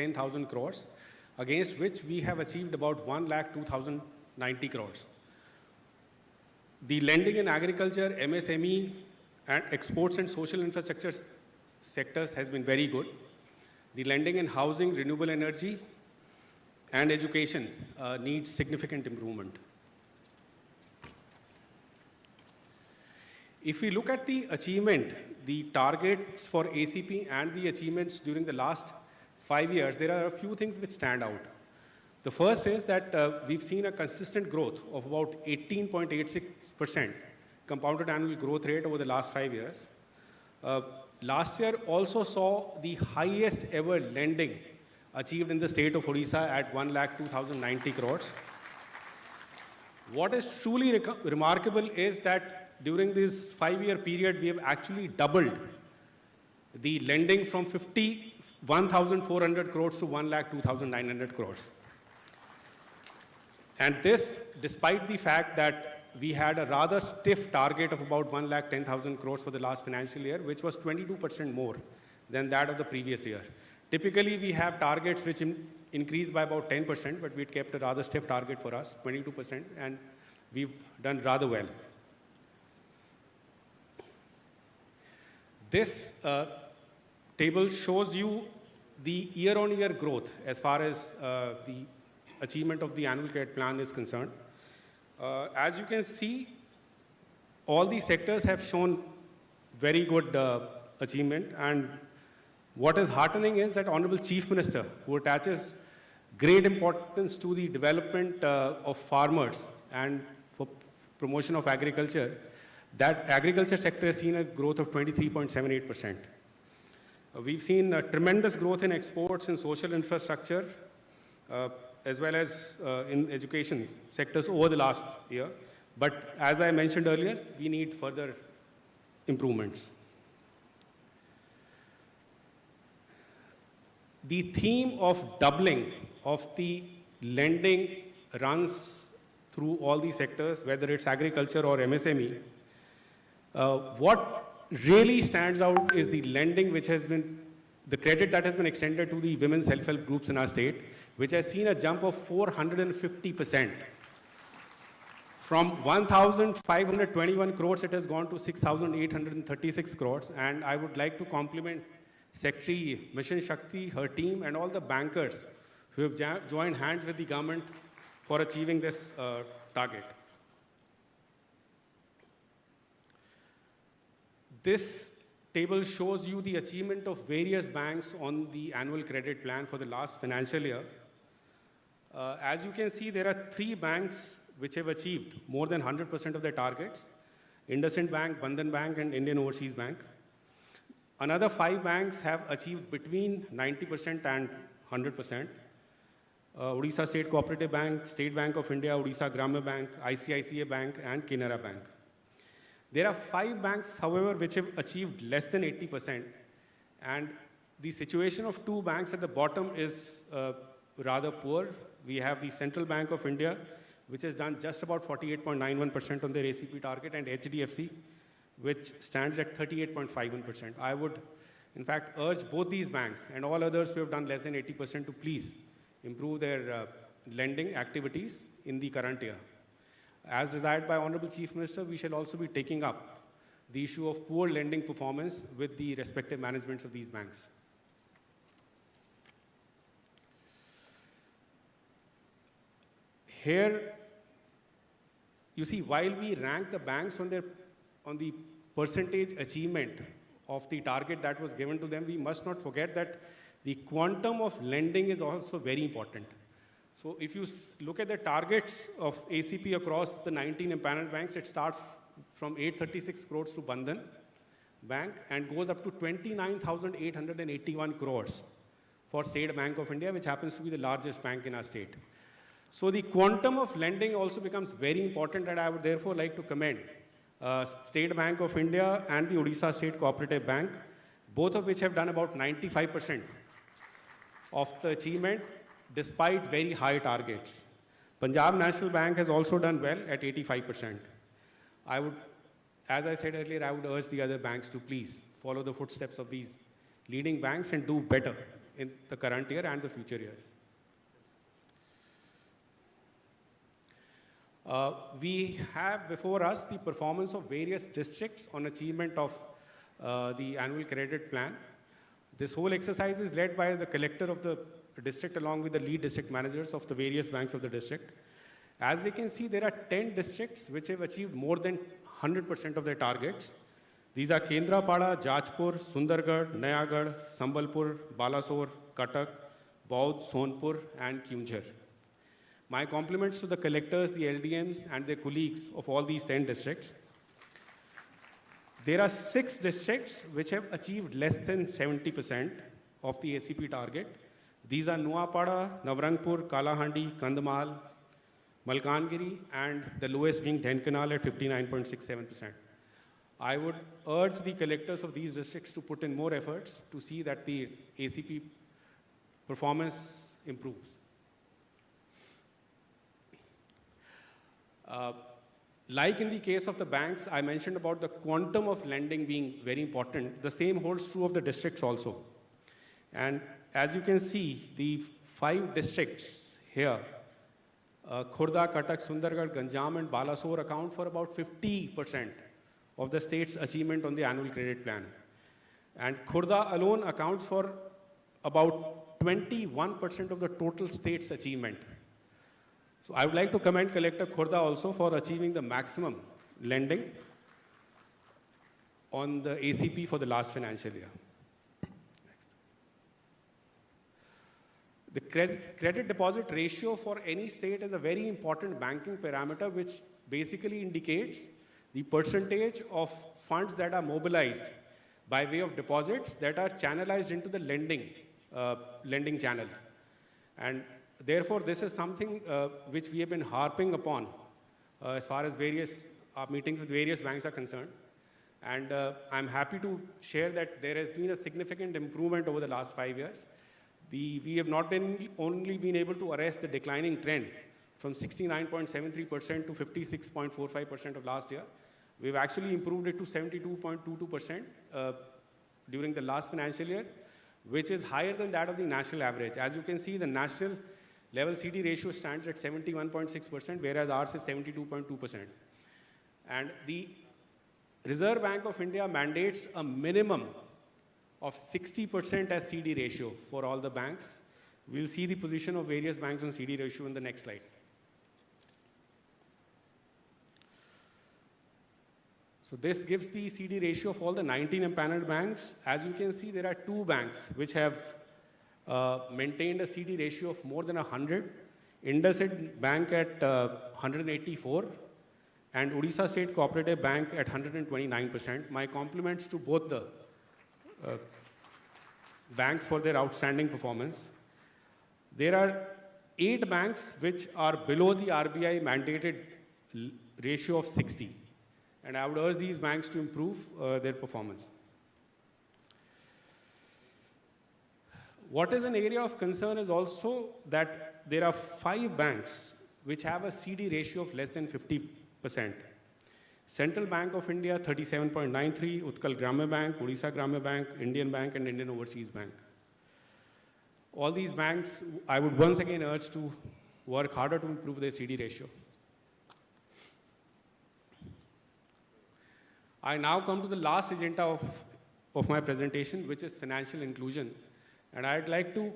1,10,000 crores, against which we have achieved about 1,02,090 crores. The lending in agriculture, MSME, and exports and social infrastructure sectors has been very good. The lending in housing, renewable energy, and education needs significant improvement. If we look at the achievement, the targets for ACP and the achievements during the last 5 years, there are a few things which stand out. The first is that we've seen a consistent growth of about 18.86% compounded annual growth rate over the last 5 years. Last year also saw the highest ever lending achieved in the state of Odisha at 1,02,090 crores. What is truly remarkable is that during this 5-year period, we have actually doubled the lending from 51,400 crores to 1,02,900 crores. And this, despite the fact that we had a rather stiff target of about 1,10,000 crores for the last financial year, which was 22% more than that of the previous year. Typically, we have targets which increase by about 10%, but we kept a rather stiff target for us, 22%, and we've done rather well. This table shows you the year-on-year growth as far as the achievement of the annual credit plan is concerned. As you can see, all these sectors have shown very good achievement, and what is heartening is that Honorable Chief Minister, who attaches great importance to the development of farmers and for promotion of agriculture, that agriculture sector has seen a growth of 23.78%. We've seen tremendous growth in exports and social infrastructure, as well as in education sectors over the last year. But as I mentioned earlier, we need further improvements. The theme of doubling of the lending runs through all these sectors, whether it's agriculture or MSME. What really stands out is the lending which has been, the credit that has been extended to the women's self-help groups in our state, which has seen a jump of 450%. From 1,521 crores, it has gone to 6,836 crores. And I would like to compliment Secretary Mission Shakti, her team, and all the bankers who have joined hands with the government for achieving this target. This table shows you the achievement of various banks on the annual credit plan for the last financial year. As you can see, there are 3 banks which have achieved more than 100% of their targets: IndusInd Bank, Bandhan Bank, and Indian Overseas Bank. Another 5 banks have achieved between 90% and 100%. Odisha State Cooperative Bank, State Bank of India, Odisha Gramya Bank, ICICI Bank, and Canara Bank. There are 5 banks, however, which have achieved less than 80%. And the situation of 2 banks at the bottom is rather poor. We have the Central Bank of India, which has done just about 48.91% on their ACP target, and HDFC, which stands at 38.51%. I would, in fact, urge both these banks and all others who have done less than 80% to please improve their lending activities in the current year. As desired by Honorable Chief Minister, we shall also be taking up the issue of poor lending performance with the respective managements of these banks. Here, you see, while we rank the banks on the percentage achievement of the target that was given to them, we must not forget that the quantum of lending is also very important. So if you look at the targets of ACP across the 19 empaneled banks, it starts from 836 crores to Bandhan Bank and goes up to 29,881 crores for State Bank of India, which happens to be the largest bank in our state. So the quantum of lending also becomes very important, and I would therefore like to commend State Bank of India and the Odisha State Cooperative Bank, both of which have done about 95% of the achievement despite very high targets. Punjab National Bank has also done well at 85%. I would, as I said earlier, I would urge the other banks to please follow the footsteps of these leading banks and do better in the current year and the future years. We have before us the performance of various districts on achievement of the annual credit plan. This whole exercise is led by the collector of the district along with the lead district managers of the various banks of the district. As we can see, there are 10 districts which have achieved more than 100% of their targets. These are Kendrapada, Jajpur, Sundargarh, Nayagarh, Sambalpur, Balasore, Cuttack, Baud, Sonpur, and Keonjhar. My compliments to the collectors, the LDMs, and their colleagues of all these 10 districts. There are 6 districts which have achieved less than 70% of the ACP target. These are Nuapada, Navrangpur, Kalahandi, Kandhamal, Malkangiri, and the lowest being Dhenkanal at 59.67%. I would urge the collectors of these districts to put in more efforts to see that the ACP performance improves. Like in the case of the banks, I mentioned about the quantum of lending being very important. The same holds true of the districts also. And as you can see, the 5 districts here, Khurda, Cuttack, Sundargarh, Ganjam, and Balasore account for about 50% of the state's achievement on the annual credit plan. And Khurda alone accounts for about 21% of the total state's achievement. So I would like to commend Collector Khurda also for achieving the maximum lending on the ACP for the last financial year. The credit deposit ratio for any state is a very important banking parameter which basically indicates the percentage of funds that are mobilized by way of deposits that are channelized into the lending channel. And therefore, this is something which we have been harping upon as far as various meetings with various banks are concerned. And I'm happy to share that there has been a significant improvement over the last 5 years. We have not only been able to arrest the declining trend from 69.73% to 56.45% of last year. We've actually improved it to 72.22% during the last financial year, which is higher than that of the national average. As you can see, the national level CD ratio stands at 71.6%, whereas ours is 72.2%. And the Reserve Bank of India mandates a minimum of 60% as CD ratio for all the banks. We'll see the position of various banks on CD ratio in the next slide. So this gives the CD ratio of all the 19 empaneled banks. As you can see, there are 2 banks which have maintained a CD ratio of more than 100. IndusInd Bank at 184 and Odisha State Cooperative Bank at 129%. My compliments to both the banks for their outstanding performance. There are 8 banks which are below the RBI mandated ratio of 60. And I would urge these banks to improve their performance. What is an area of concern is also that there are 5 banks which have a CD ratio of less than 50%. Central Bank of India, 37.93, Utkal Gramya Bank, Odisha Gramya Bank, Indian Bank, and Indian Overseas Bank. All these banks, I would once again urge to work harder to improve their CD ratio. I now come to the last agenda of my presentation, which is financial inclusion. And I'd like to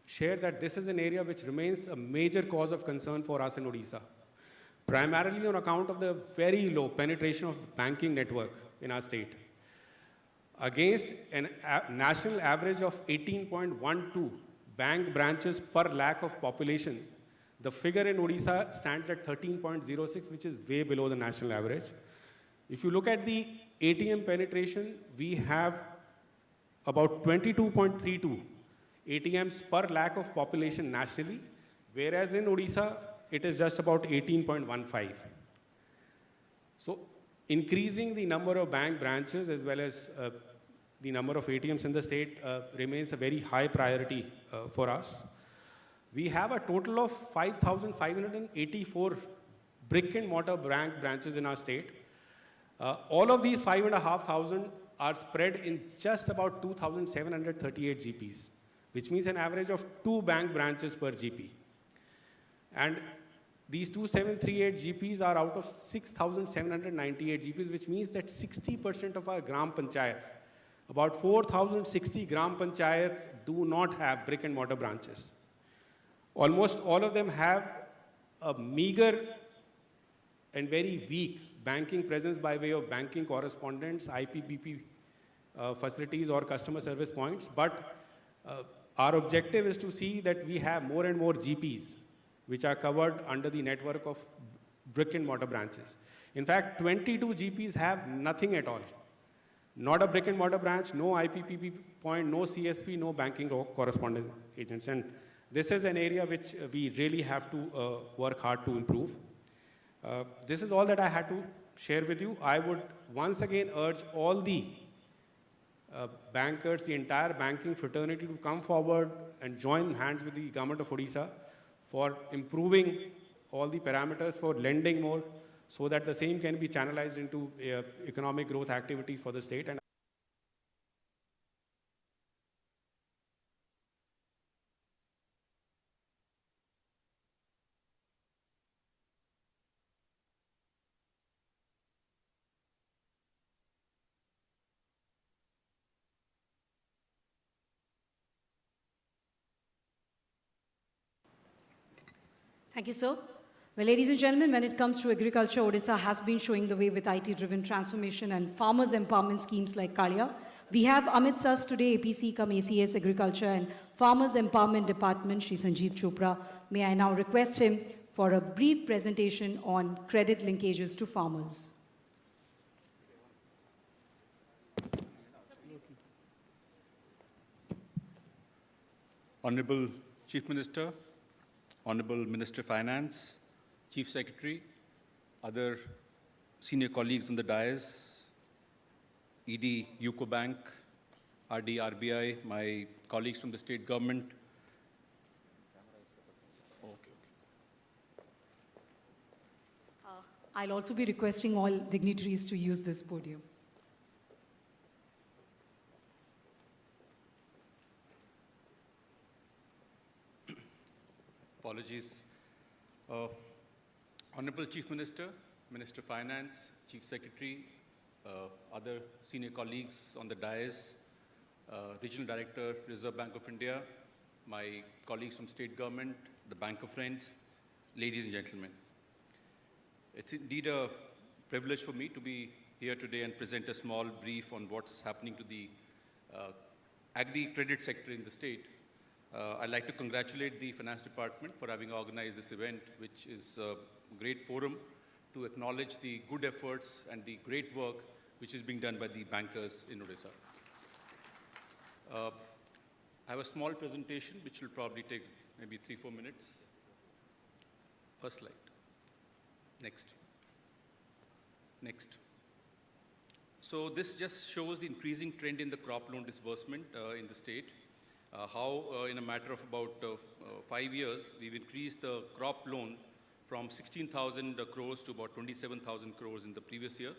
share that this is an area which remains a major cause of concern for us in Odisha, primarily on account of the very low penetration of the banking network in our state. Against a national average of 18.12 bank branches per lakh of population, the figure in Odisha stands at 13.06, which is way below the national average. If you look at the ATM penetration, we have about 22.32 ATMs per lakh of population nationally, whereas in Odisha, it is just about 18.15. So increasing the number of bank branches as well as the number of ATMs in the state remains a very high priority for us. We have a total of 5,584 brick and mortar bank branches in our state. All of these 5,500 are spread in just about 2,738 GPs. which means an average of 2 bank branches per GP. And these 2738 GPs are out of 6,798 GPs, which means that 60% of our Gram Panchayats, about 4,060 Gram Panchayats do not have brick and mortar branches. Almost all of them have a meager and very weak banking presence by way of banking correspondents, IPBP facilities or customer service points. But our objective is to see that we have more and more GPs which are covered under the network of brick and mortar branches. In fact, 22 GPs have nothing at all. Not a brick and mortar branch, no IPPB point, no CSP, no banking correspondent agents. And this is an area which we really have to work hard to improve. This is all that I had to share with you. I would once again urge all the bankers, the entire banking fraternity to come forward and join hands with the government of Odisha for improving all the parameters for lending more so that the same can be channelized into economic growth activities for the state. And thank you, sir. Well, ladies and gentlemen, when it comes to agriculture, Odisha has been showing the way with IT-driven transformation and farmers' empowerment schemes like Kalia. We have amidst us today APC cum ACS Agriculture and Farmers Empowerment Department, Shri Sanjeev Chopra. May I now request him for a brief presentation on credit linkages to farmers. Honorable Chief Minister, Honorable Minister of Finance, Chief Secretary, other senior colleagues on the dais, ED, UCO Bank, RD, RBI, my colleagues from the state government. I'll also be requesting all dignitaries to use this podium. Apologies. Honorable Chief Minister, Minister of Finance, Chief Secretary, other senior colleagues on the dais, Regional Director, Reserve Bank of India, my colleagues from state government, the Bank of Friends, ladies and gentlemen. It's indeed a privilege for me to be here today and present a small brief on what's happening to the agri-credit sector in the state. I'd like to congratulate the Finance Department for having organized this event, which is a great forum to acknowledge the good efforts and the great work which is being done by the bankers in Odisha. I have a small presentation which will probably take maybe 3-4 minutes. First slide. Next. Next. So this just shows the increasing trend in the crop loan disbursement in the state. How in a matter of about 5 years, we've increased the crop loan from 16,000 crores to about 27,000 crores in the previous year.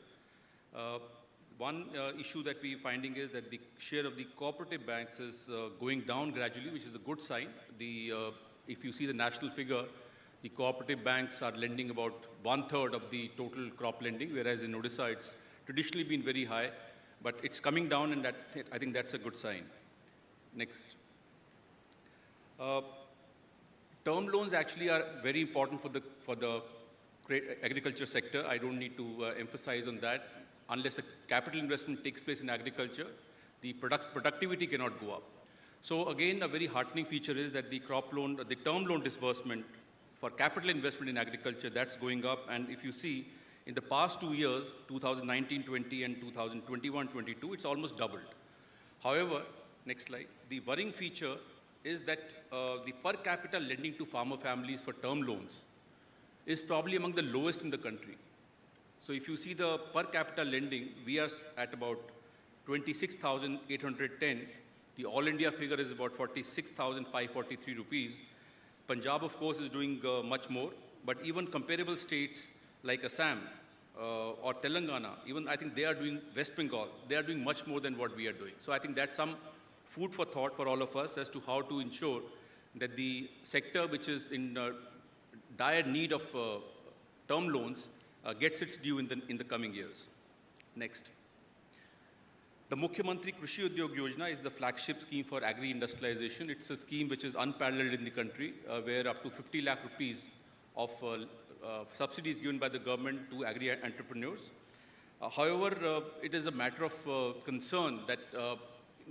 One issue that we're finding is that the share of the cooperative banks is going down gradually, which is a good sign. If you see the national figure, the cooperative banks are lending about 1/3 of the total crop lending, whereas in Odisha it's traditionally been very high, but it's coming down, and I think that's a good sign. Next. Term loans actually are very important for the agriculture sector. I don't need to emphasize on that. Unless the capital investment takes place in agriculture, the productivity cannot go up. So again, a very heartening feature is that the term loan disbursement for capital investment in agriculture, that's going up. And if you see, in the past 2 years, 2019-20 and 2021-22, it's almost doubled. However, next slide, the worrying feature is that the per capita lending to farmer families for term loans is probably among the lowest in the country. So if you see the per capita lending, we are at about 26,810. The all India figure is about 46,543 rupees. Punjab, of course, is doing much more, but even comparable states like Assam or Telangana, even I think they are doing, West Bengal, they are doing much more than what we are doing. So I think that's some food for thought for all of us as to how to ensure that the sector which is in dire need of term loans gets its due in the coming years. Next. The Mukhyamantri Krishi Udyog Yojana is the flagship scheme for agri-industrialization. It's a scheme which is unparalleled in the country, where up to 50 lakh rupees of subsidies given by the government to agri-entrepreneurs. However, it is a matter of concern that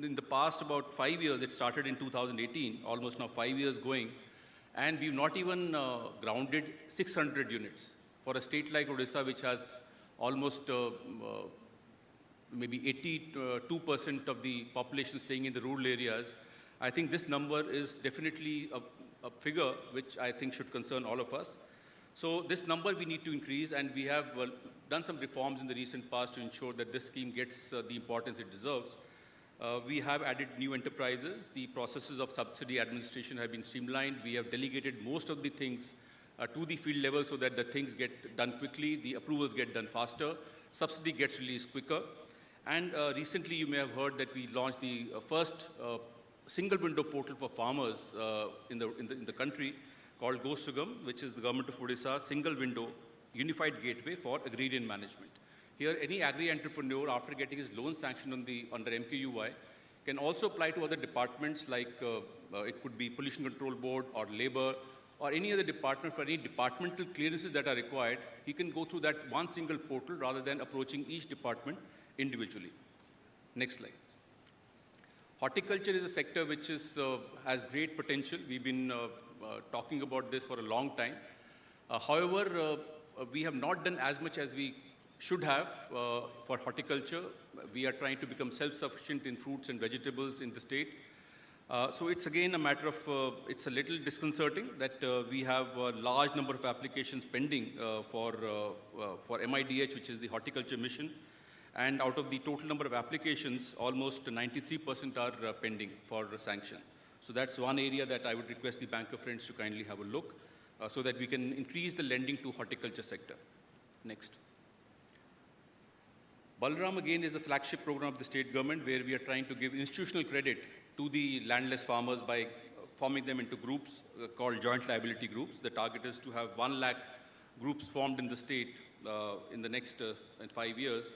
in the past about 5 years, it started in 2018, almost now 5 years going, and we've not even grounded 600 units. For a state like Odisha, which has almost maybe 82% of the population staying in the rural areas, I think this number is definitely a figure which I think should concern all of us. So this number we need to increase, and we have done some reforms in the recent past to ensure that this scheme gets the importance it deserves. We have added new enterprises. The processes of subsidy administration have been streamlined. We have delegated most of the things to the field level so that the things get done quickly, the approvals get done faster, subsidy gets released quicker. And recently you may have heard that we launched the first single window portal for farmers in the country called Go Sugam, which is the government of Odisha single window unified gateway for agrarian management. Here, any agri-entrepreneur, after getting his loan sanctioned under MKUY, can also apply to other departments like it could be Pollution Control Board or Labor or any other department for any departmental clearances that are required. He can go through that one single portal rather than approaching each department individually. Next slide. Horticulture is a sector which has great potential. We've been talking about this for a long time. However, we have not done as much as we should have for horticulture. We are trying to become self-sufficient in fruits and vegetables in the state. So it's again a matter of, it's a little disconcerting that we have a large number of applications pending for MIDH, which is the horticulture mission. And out of the total number of applications, almost 93% are pending for sanction. So that's one area that I would request the banker friends to kindly have a look so that we can increase the lending to horticulture sector. Next. Balram again is a flagship program of the state government where we are trying to give institutional credit to the landless farmers by forming them into groups called joint liability groups. The target is to have 1 lakh groups formed in the state in the next 5 years.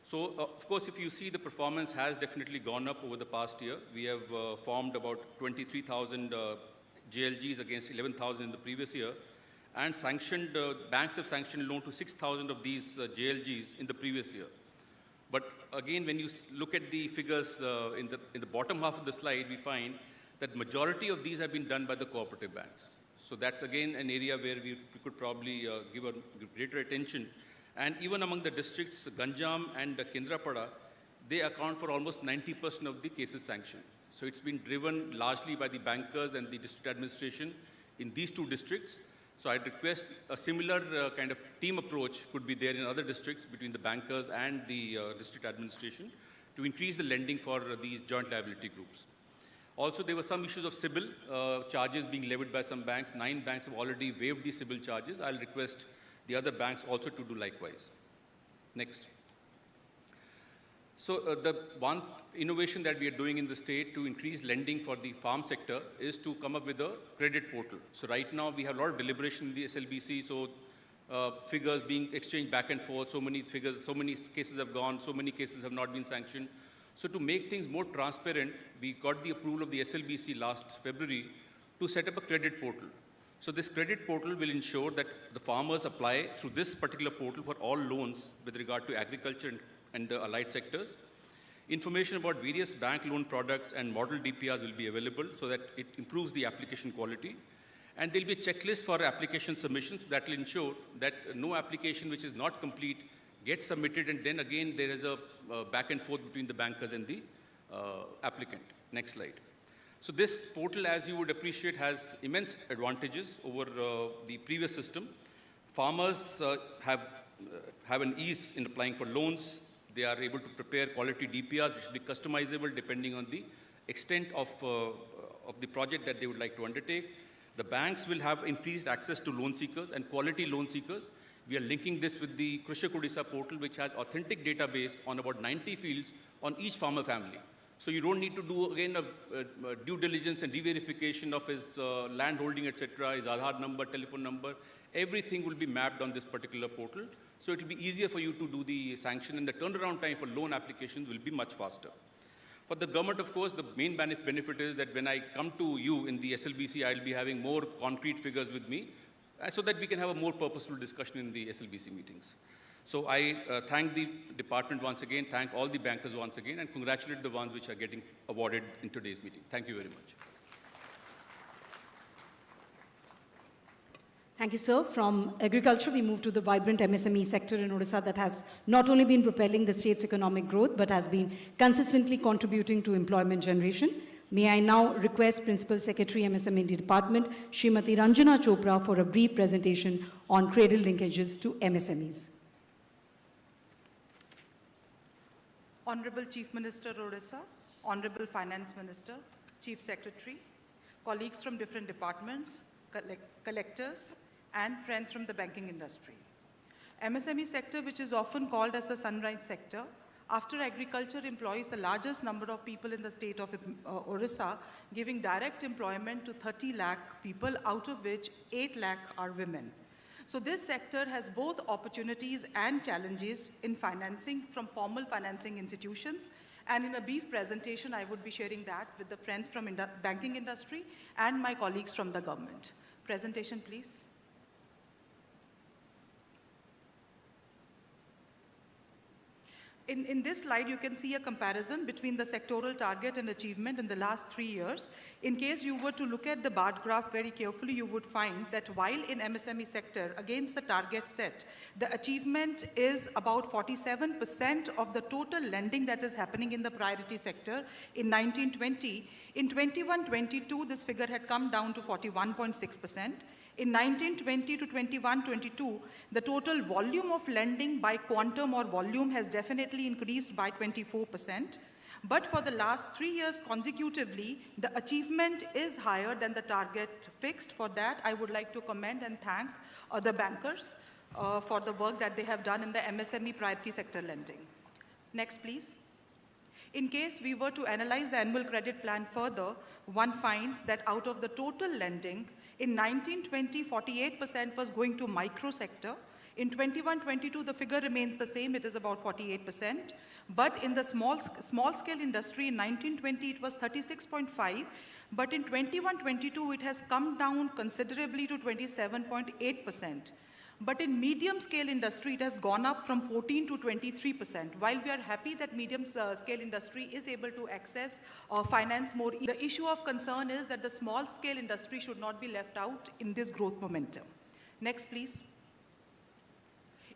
So, of course, if you see, the performance has definitely gone up over the past year. We have formed about 23,000 JLGs against 11,000 in the previous year, and sanctioned, banks have sanctioned loan to 6,000 of these JLGs in the previous year. But again, when you look at the figures in the bottom half of the slide, we find that majority of these have been done by the cooperative banks. So that's again an area where we could probably give greater attention. And even among the districts, Ganjam and Kendrapada, they account for almost 90% of the cases sanctioned. So it's been driven largely by the bankers and the district administration in these two districts. So I'd request a similar kind of team approach could be there in other districts between the bankers and the district administration to increase the lending for these joint liability groups. Also, there were some issues of CIBIL charges being levied by some banks. 9 banks have already waived the CIBIL charges. I'll request the other banks also to do likewise. Next. So the one innovation that we are doing in the state to increase lending for the farm sector is to come up with a credit portal. So right now we have a lot of deliberation in the SLBC, so figures being exchanged back and forth, so many figures, so many cases have gone, so many cases have not been sanctioned. So to make things more transparent, we got the approval of the SLBC last February to set up a credit portal. So this credit portal will ensure that the farmers apply through this particular portal for all loans with regard to agriculture and the allied sectors. Information about various bank loan products and model DPRs will be available so that it improves the application quality. And there will be a checklist for application submissions that will ensure that no application which is not complete gets submitted, and then again there is a back and forth between the bankers and the applicant. Next slide. So this portal, as you would appreciate, has immense advantages over the previous system. Farmers have an ease in applying for loans. They are able to prepare quality DPRs which will be customizable depending on the extent of the project that they would like to undertake. The banks will have increased access to loan seekers and quality loan seekers. We are linking this with the Krishak Odisha portal, which has authentic database on about 90 fields on each farmer family. So you don't need to do, again, a due diligence and re-verification of his land holding, etc., his Aadhaar number, telephone number. Everything will be mapped on this particular portal. So it will be easier for you to do the sanction, and the turnaround time for loan applications will be much faster. For the government, of course, the main benefit is that when I come to you in the SLBC, I'll be having more concrete figures with me so that we can have a more purposeful discussion in the SLBC meetings. So I thank the department once again, thank all the bankers once again, and congratulate the ones which are getting awarded in today's meeting. Thank you very much. Thank you, sir. From agriculture, we move to the vibrant MSME sector in Odisha that has not only been propelling the state's economic growth, but has been consistently contributing to employment generation. May I now request Principal Secretary, MSME Department, Srimati Ranjana Chopra, for a brief presentation on cradle linkages to MSMEs. Honorable Chief Minister Odisha, Honorable Finance Minister, Chief Secretary, colleagues from different departments, collectors, and friends from the banking industry. MSME sector, which is often called as the sunrise sector, after agriculture, employs the largest number of people in the state of Odisha, giving direct employment to 30 lakh people, out of which 8 lakh are women. So this sector has both opportunities and challenges in financing from formal financing institutions. And in a brief presentation, I would be sharing that with the friends from banking industry and my colleagues from the government. Presentation, please. In this slide, you can see a comparison between the sectoral target and achievement in the last 3 years. In case you were to look at the bar graph very carefully, you would find that while in MSME sector, against the target set, the achievement is about 47% of the total lending that is happening in the priority sector in 1920. In 21-22, this figure had come down to 41.6%. In 1920 to 21-22, the total volume of lending by quantum or volume has definitely increased by 24%. But for the last 3 years consecutively, the achievement is higher than the target fixed. For that, I would like to commend and thank the bankers for the work that they have done in the MSME priority sector lending. Next, please. In case we were to analyze the annual credit plan further, one finds that out of the total lending, in 1920, 48% was going to micro sector. In 21-22, the figure remains the same, it is about 48%. But in the small scale industry, in 1920, it was 36.5%. But in 21-22, it has come down considerably to 27.8%. But in medium scale industry, it has gone up from 14 to 23%. While we are happy that medium scale industry is able to access or finance more, the issue of concern is that the small scale industry should not be left out in this growth momentum. Next, please.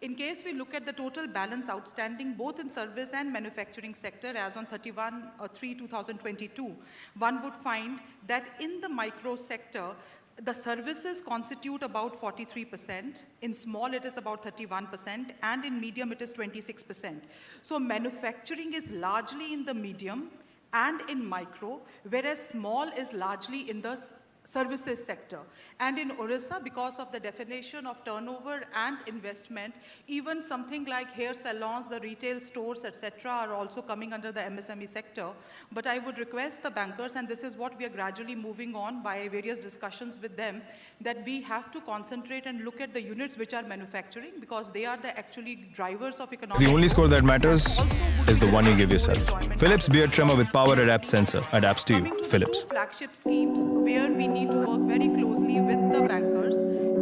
In case we look at the total balance outstanding, both in service and manufacturing sector as on 31/3/2022, one would find that in the micro sector, the services constitute about 43%, in small it is about 31%, and in medium it is 26%. So manufacturing is largely in the medium and in micro, whereas small is largely in the services sector. And in Odisha, because of the definition of turnover and investment, even something like hair salons, the retail stores, etc. are also coming under the MSME sector. But I would request the bankers, and this is what we are gradually moving on by various discussions with them, that we have to concentrate and look at the units which are manufacturing, because they are the actually drivers of economic The only growth. score that matters is the one you give yourself. Employment. Philips beard trimmer with power adapt sensor adapts to Coming you. to the Philips. two flagship schemes where we need to work very closely with the bankers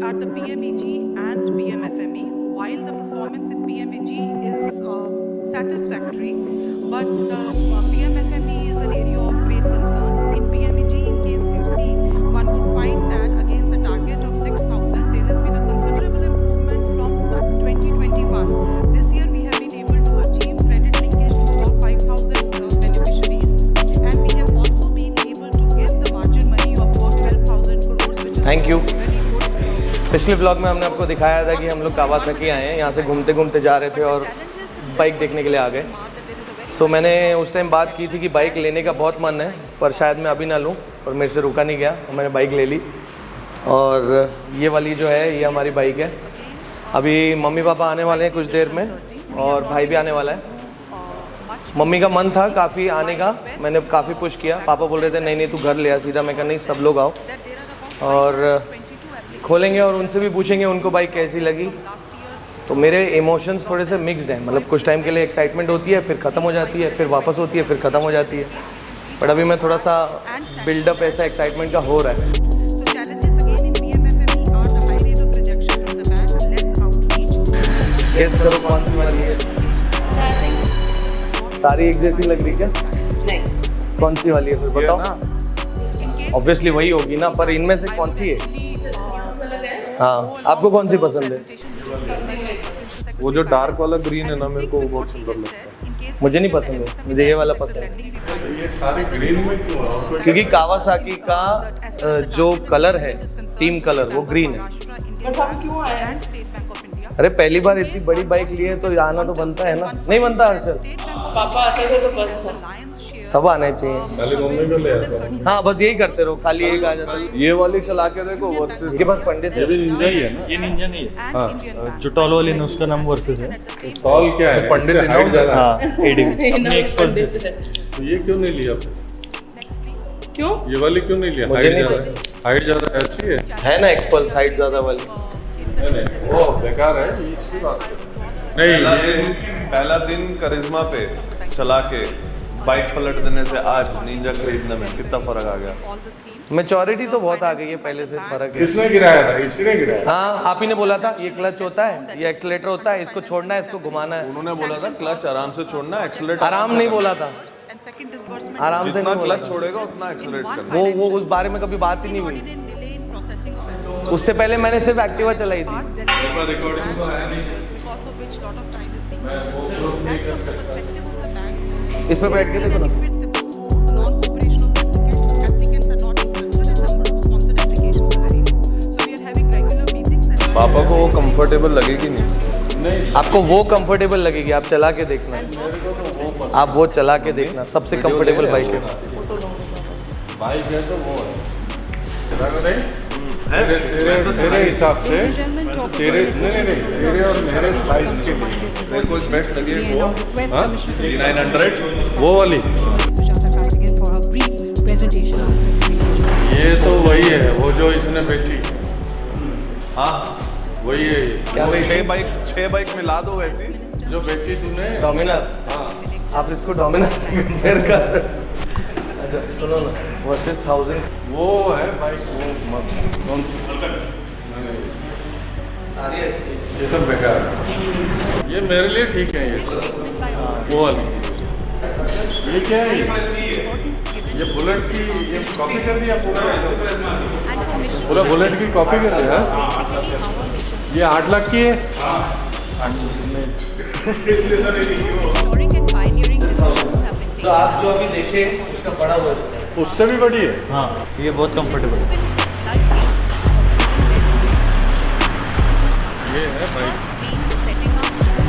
are the PMEG and PMFME. While the performance in PMEG is satisfactory, but the PMFME is an area of great concern. In PMEG, in case you see, one would find that against a target of 6,000, there has been a considerable improvement from 2021. This year, we have been able to achieve credit linkage to about 5,000 beneficiaries, and we have also been able to give the margin money of about 12,000 crores, which is Thank you. very good. पिछले blog में हमने आपको दिखाया था कि हम लोग Kawasaki आए हैं, यहाँ से घूमते घूमते जा रहे थे और बाइक देखने के लिए आ गए। सो मैंने उस टाइम बात की थी कि बाइक लेने का बहुत मन है, पर शायद मैं अभी ना लूँ, पर मेरे से रुका नहीं गया और मैंने बाइक ले ली। और ये वाली जो है ये हमारी बाइक है। अभी मम्मी पापा आने वाले हैं कुछ देर में और भाई भी आने वाला है। मम्मी का मन था काफ़ी आने का, मैंने काफ़ी पुश किया। पापा बोल रहे थे नहीं नहीं तू घर ले आ सीधा। मैं कहा नहीं सब लोग आओ और खोलेंगे और उनसे भी पूछेंगे उनको बाइक कैसी लगी। तो मेरे इमोशंस थोड़े से मिक्स्ड हैं, मतलब कुछ टाइम के लिए एक्साइटमेंट होती है, फिर ख़त्म हो जाती है, फिर वापस होती है, फिर ख़त्म हो जाती है। बट अभी मैं थोड़ा सा बिल्डअप ऐसा एक्साइटमेंट का हो रहा है। गेस करो कौन सी वाली है? सारी एक जैसी लग रही क्या? नहीं। कौन सी वाली है फिर बताओ? ऑब्वियसली वही होगी ना, पर इनमें से कौन सी है? हाँ, आपको कौन सी पसंद है? वो जो डार्क वाला ग्रीन है ना, मेरे को बहुत सुंदर लगता है। मुझे नहीं पसंद है, मुझे ये वाला पसंद है। ये सारे ग्रीन में क्यों? क्योंकि कावासाकी का जो कलर है, टीम कलर, वो ग्रीन है। क्यों आया? अरे पहली बार इतनी बड़ी बाइक ली है तो आना तो बनता है ना। नहीं बनता हर्षद? पापा आते थे तो बस था। सब आने चाहिए। पहले मम्मी को ले आता हूँ। हाँ बस यही करते रहो, खाली एक आ जाता है। ये वाली चला के देखो वर्सेस। इसके पास पंडित ये भी निंजा ही है ना? ये निंजा नहीं है। हाँ, जो टॉल वाली है उसका नाम वर्सेस है। टॉल क्या है? पंडित है ना? हाँ, एडीवी अपने एक्सपर्ट से। तो ये क्यों नहीं लिया? क्यों? ये वाली क्यों नहीं लिया? मुझे नहीं हाइट ज़्यादा अच्छी है ना एक्सपल्स हाइट ज़्यादा वाली। नहीं, वो बेकार है, ये इसकी बात है। नहीं, पहला दिन करिश्मा पे चला के बाइक पलट देने से आज निंजा खरीदने में कितना फर्क आ गया। मैच्योरिटी तो बहुत आ गई है, पहले से फर्क है। किसने गिराया था? इसी ने गिराया। हाँ आप ही ने बोला था ये क्लच होता है, ये एक्सीलेटर होता है, इसको छोड़ना है, इसको घुमाना है। उन्होंने बोला था क्लच आराम से छोड़ना, एक्सीलेटर आराम नहीं बोला था, आराम से जितना नहीं बोला क्लच छोड़ेगा उतना एक्सीलेट करना। वो उस बारे में कभी बात ही नहीं हुई। उससे पहले मैंने सिर्फ एक्टिवा चलाई थी। इस पे बैठ के देखो ना। पापा को वो कंफर्टेबल लगेगी नहीं? आपको वो कंफर्टेबल लगेगी, आप चला के देखना। आप वो चला के देखना, सबसे कंफर्टेबल बाइक है। बाइक है तो वो है। तेरे हिसाब से तेरे और मेरे साइज के लिए मेरे को स्पेक्स लगी है वो 3900 वो वाली। ये तो वही है, वो जो इसने बेची। हाँ वही है। क्या भाई? 6 बाइक मिला दो वैसी जो बेची तूने। डोमिनर। हाँ, आप इसको डोमिनर से कंपेयर कर। अच्छा सुनो ना, वर्सेस 1000 वो है बाइक, वो मस्त। कौन सी? सारी अच्छी है। ये तो बेकार है। ये मेरे लिए ठीक है। ये वो वाली। ये क्या है? ये बुलेट की ये कॉपी कर दिया पूरा बुलेट की कॉपी कर दिया। ये 8 लाख की है। तो आप जो अभी देखे उसका बड़ा वर्जन उससे भी बड़ी है। हाँ, ये बहुत कंफर्टेबल है। ये है बाइक।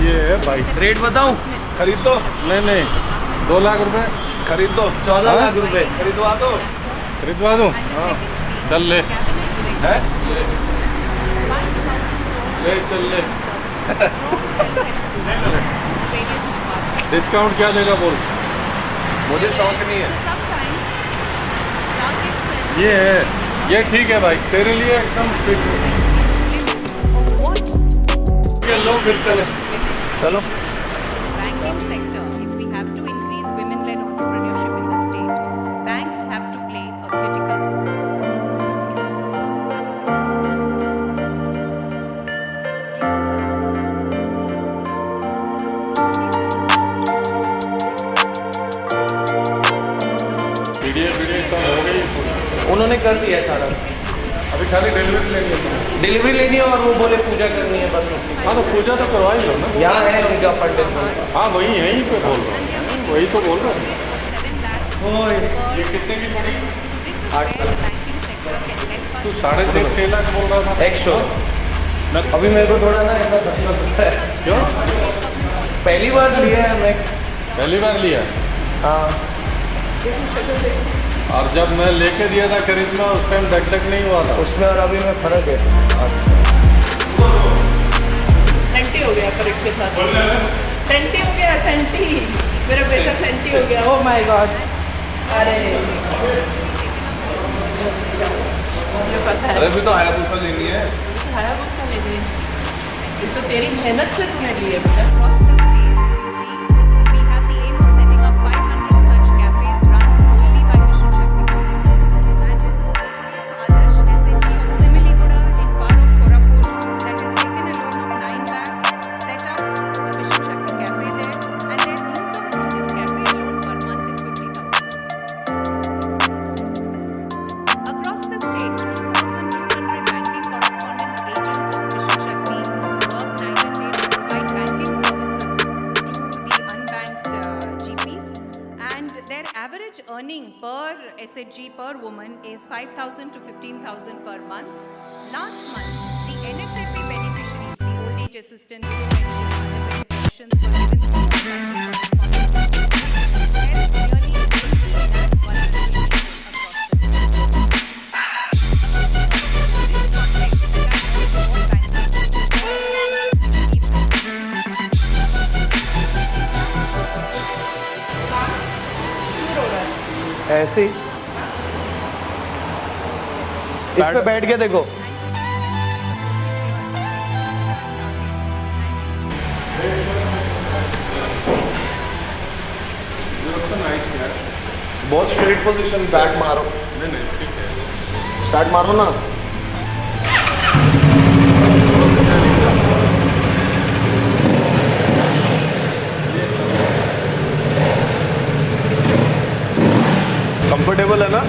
ये है बाइक। रेट बताऊं? खरीद दो। नहीं 2 लाख रुपए खरीद दो। 14 लाख रुपए खरीदवा दो। खरीदवा दूँ? चल ले। है ले चल ले। डिस्काउंट क्या देगा बोल? मुझे शौक नहीं है। ये है, ये ठीक है भाई, तेरे लिए एकदम फिट है। लो फिर चले। चलो। Banking sector, if we have to increase women-led entrepreneurship in the state, banks have to play a critical role. Video सब हो गई। उन्होंने कर दिया सारा, अभी खाली डिलीवरी लेंगे। डिलीवरी लेनी है और वो बोले पूजा करनी है बस। हाँ तो पूजा तो करवा ही लो ना। यहाँ है उनका पंडित। हाँ वही यहीं पे बोल रहा हूँ, वही तो बोल रहा हूँ। ये कितने की पड़ी? 8 लाख। तू 6.5 लाख बोल रहा था। एक शो। अभी मेरे को थोड़ा ना ऐसा धक्का लगता है। क्यों? पहली बार लिया है मैं। पहली बार लिया? हाँ। और जब मैं लेके दिया था खरीदना उस टाइम धक नहीं हुआ था? उसमें और अभी में फर्क है। 90 हो गया पर 107। सेंटी हो गया, सेंटी। मेरा बेटा सेंटी हो गया। Oh my God. अरे मुझे पता है। अरे भी तो हायाबुसा लेनी है। हायाबुसा ले गई। ये तो तेरी मेहनत से तूने ली है बेटा। Across the state, if you see, we have the aim of setting up 500 such cafes run solely by Mission Shakti women. And this is a story of Adarsh SNG of Similiguda in part of Korapur that has taken a loan of 9 lakh, set up a Mission Shakti cafe there, and their income from this cafe alone per month is 50,000. Across the state, 2,200 banking correspondent agents of Mission Shakti work night and day to provide banking services to the unbanked GPs, and their average earning per SHG per woman is 5,000 to 15,000 per month. Last month, the NSAP beneficiaries, the old age assistant, widow pension, undergraduate pensions were given through banking correspondents. Helped nearly 20 lakh vulnerable people across the state. ऐसे ही इस पे बैठ के देखो। बहुत straight position. Start मारो, नहीं ठीक है। स्टार्ट मारो ना। कंफर्टेबल है ना?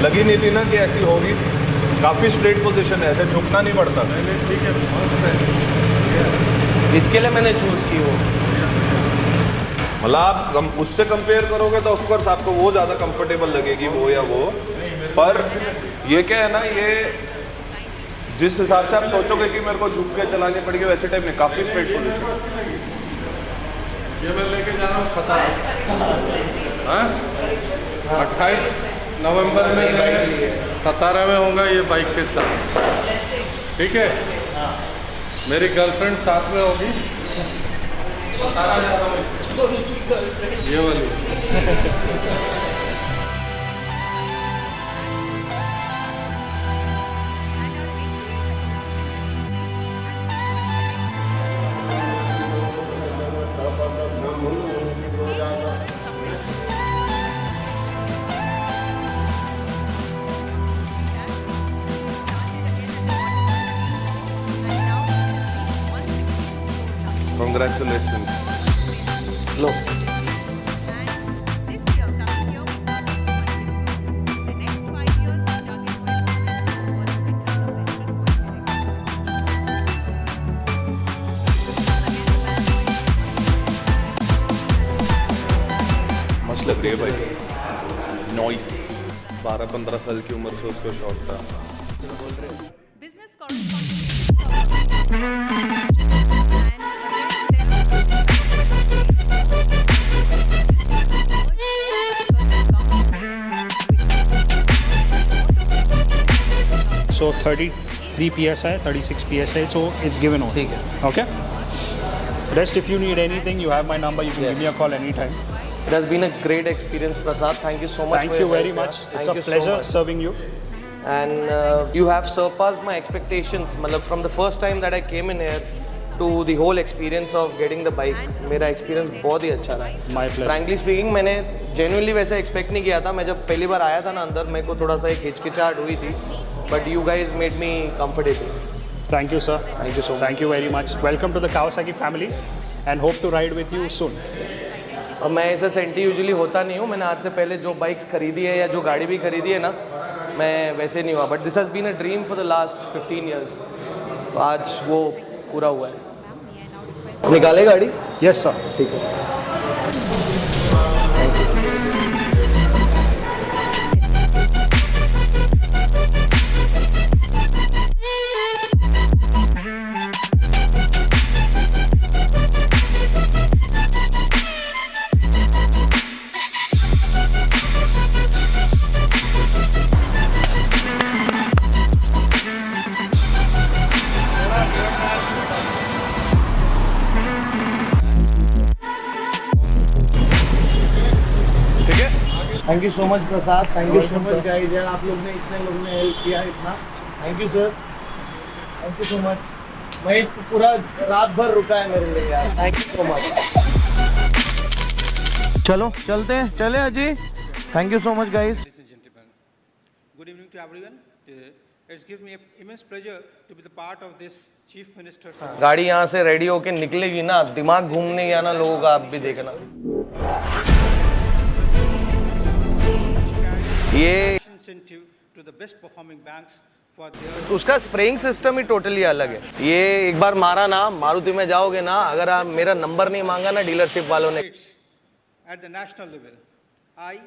लगी नहीं थी ना कि ऐसी होगी। काफ़ी स्ट्रेट पोजीशन है, ऐसे झुकना नहीं पड़ता। ठीक है। इसके लिए मैंने चूज की वो। मतलब आप उससे कंपेयर करोगे तो ऑफकोर्स आपको वो ज़्यादा कंफर्टेबल लगेगी, वो या वो। पर ये क्या है ना, ये जिस हिसाब से आप सोचोगे कि मेरे को झुक के चलानी पड़ेगी वैसे टाइप में काफ़ी स्ट्रेट पोजीशन। ये मैं लेके जा रहा हूँ 28 नवंबर में 17 में होगा ये बाइक के साथ। ठीक है। मेरी गर्लफ्रेंड साथ में होगी। बता जा रहा हूँ ये वाली। Congratulations. Low This year, coming year, the next 5 years, our target was a मस्त लग रही है भाई। नॉइस। 12-15 साल की उम्र से उसको शौक था। business correspondent. So 33 PSI, 36 PSI, so it's given on. ठीक है। Okay? Rest, if you need anything, you have my number, you can give me a call anytime. It has been a great experience, Prasad. Thank you so much. Thank for you your very help, much. yeah. It's Thank a you so pleasure much. serving you. And you have surpassed my expectations. मतलब from the first time that I came in here to the whole experience of getting the bike, मेरा experience बहुत ही अच्छा रहा। My pleasure. Frankly speaking, मैंने genuinely वैसे expect नहीं किया था। मैं जब पहली बार आया था ना अंदर, मेरे को थोड़ा सा एक हिचकिचाहट हुई थी, but you guys made me comfortable. Thank you, sir. Thank you so much. Thank you very much. Welcome to the Kawasaki family and hope to ride with you soon. और मैं ऐसा सेंटी यूजुअली होता नहीं हूँ। मैंने आज से पहले जो बाइक्स खरीदी है या जो गाड़ी भी खरीदी है ना, मैं वैसे नहीं हुआ। But this has been a dream for the last 15 years. तो आज वो पूरा हुआ है। निकाले गाड़ी? Yes, sir. ठीक है। Thank you so much Prasad, thank you so much guys यार, आप लोग ने इतने लोगों ने हेल्प किया इतना, thank you sir, thank you so much. मैं पूरा रात भर रुका है मेरे लिए यार, थैंक यू सो मच। चलो चलते हैं, चले अजी, thank you so much guys. Good evening to everyone. It's given me immense pleasure to be the part of this Chief Minister's. गाड़ी यहाँ से रेडी होके निकलेगी ना, दिमाग घूमने गया ना लोगों का, आप भी देखना। ये Incentive to the best performing banks for their. उसका स्प्रेइंग सिस्टम ही टोटली अलग है। ये एक बार मारा ना, मारुति में जाओगे ना, अगर आप मेरा नंबर नहीं मांगा ना डीलरशिप वालों ने। At the national level, I,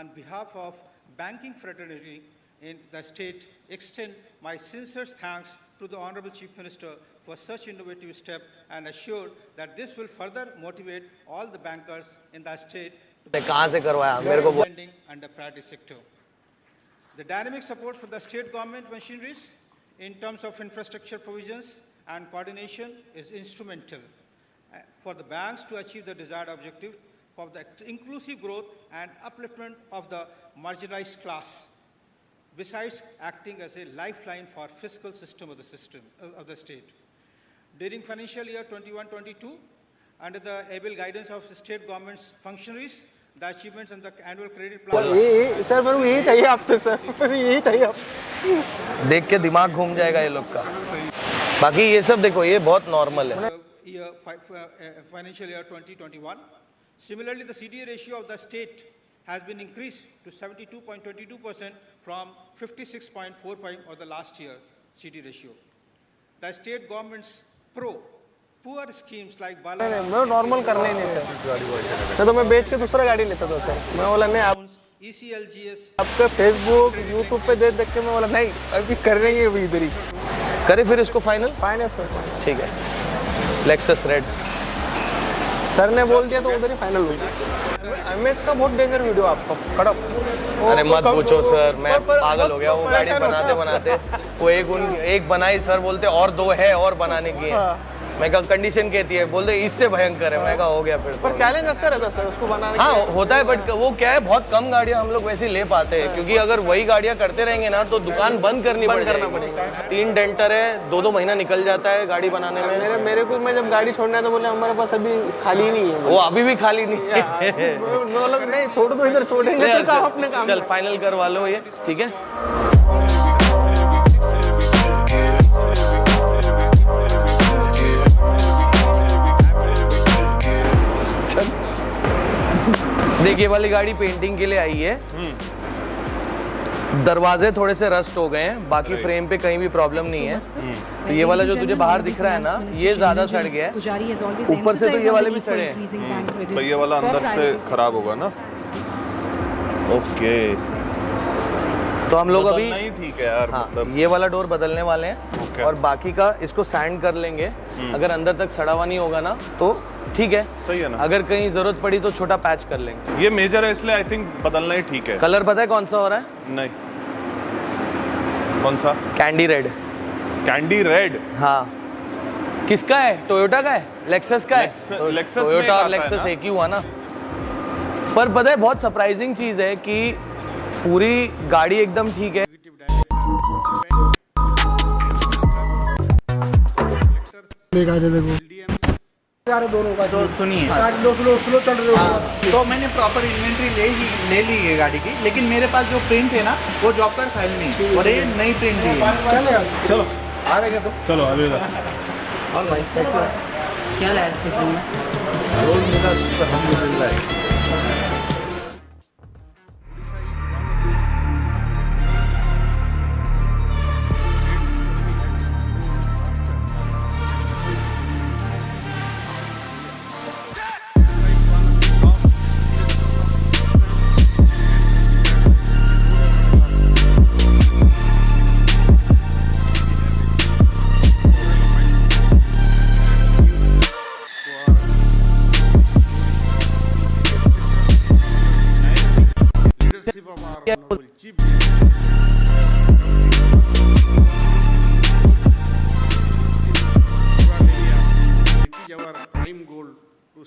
on behalf of banking fraternity in the state, extend my sincere thanks to the Honorable Chief Minister for such innovative step and assure that this will further motivate all the bankers in the state कहाँ से करवाया मेरे को lending under priority sector. The dynamic support for the state government machineries in terms of infrastructure provisions and coordination is instrumental for the banks to achieve the desired objective of the inclusive growth and upliftment of the marginalized class, besides acting as a lifeline for fiscal system of the state. During financial year 21-22, under the able guidance of the state government's functionaries, the achievements and the annual credit plan. Sir मेरे को यही चाहिए आपसे sir, यही चाहिए आप। देख के दिमाग घूम जाएगा ये लोग का। बाकी ये सब देखो, ये बहुत नॉर्मल है। Financial year 2021. Similarly, the CDA ratio of the state has been increased to 72.22% from 56.45% of the last year CD ratio. The state government's poor schemes like Bala. मैं नॉर्मल करने ही नहीं सर, तो मैं बेच के दूसरा गाड़ी लेता था सर। मैं बोला नहीं, आप ECLGS आपका फेसबुक यूट्यूब पे देख के मैं बोला नहीं, अभी कर रही है अभी इधर ही करे। फिर इसको फाइनल सर, ठीक है। लेक्सस रेड सर ने बोल दिया तो उधर ही फाइनल हो गया। एमएस का बहुत डेंजर वीडियो आपका कड़प। अरे मत पूछो सर, मैं पागल हो गया। वो गाड़ी बनाते बनाते वो एक बनाई, सर बोलते और दो है और बनाने की है। मैं कहा कंडीशन कहती है, बोलते इससे भयंकर है। मैं कहा हो गया फिर। पर चैलेंज अच्छा रहता सर उसको बनाने। हाँ होता है, बट वो क्या है, बहुत कम गाड़ियाँ हम लोग वैसे ले पाते हैं, क्योंकि अगर वही गाड़ियाँ करते रहेंगे ना तो दुकान बंद करनी पड़ेगी। 3 डेंटर है, 2 महीना निकल जाता है गाड़ी बनाने में। मेरे को मैं जब गाड़ी छोड़ना है तो बोले हमारे पास अभी खाली नहीं है। वो अभी भी खाली नहीं है। नहीं छोड़ दो, इधर छोड़ेंगे अपने काम। चल फाइनल करवा लो ये, ठीक है। देखिए वाली गाड़ी पेंटिंग के लिए आई है। दरवाजे थोड़े से रस्ट हो गए हैं, बाकी फ्रेम पे कहीं भी प्रॉब्लम नहीं है। तो ये वाला जो तुझे बाहर दिख रहा है ना, ये ज्यादा सड़ गया है। ऊपर से तो ये वाले भी सड़े हैं। तो ये वाला अंदर से खराब होगा ना। ओके, तो हम लोग अभी नहीं ठीक है यार, हाँ, मतलब ये वाला डोर बदलने वाले हैं। और बाकी का इसको सैंड कर लेंगे। अगर अंदर तक सड़ा हुआ नहीं होगा ना तो ठीक है, सही है ना। अगर कहीं जरूरत पड़ी तो छोटा पैच कर लेंगे। ये मेजर है इसलिए आई थिंक बदलना ही ठीक है। कलर पता है कौन सा हो रहा है? नहीं, कौन सा? Candy red. Candy red? हाँ। किसका है? टोयोटा का है? लेक्सस का है? टोयोटा और लेक्सस एक ही हुआ ना। पर पता है बहुत सरप्राइजिंग चीज है कि पूरी गाड़ी एकदम ठीक है। दोनों का तो सुनिए, स्लो चल रहे हो। तो मैंने प्रॉपर इन्वेंट्री ले ली है गाड़ी की, लेकिन मेरे पास जो प्रिंट है ना वो जॉब कार्ड फाइल नहीं है और ये नई प्रिंट है। चलो आ रहे तो चलो अभी और भाई कैसे क्या लाया स्टेशन में?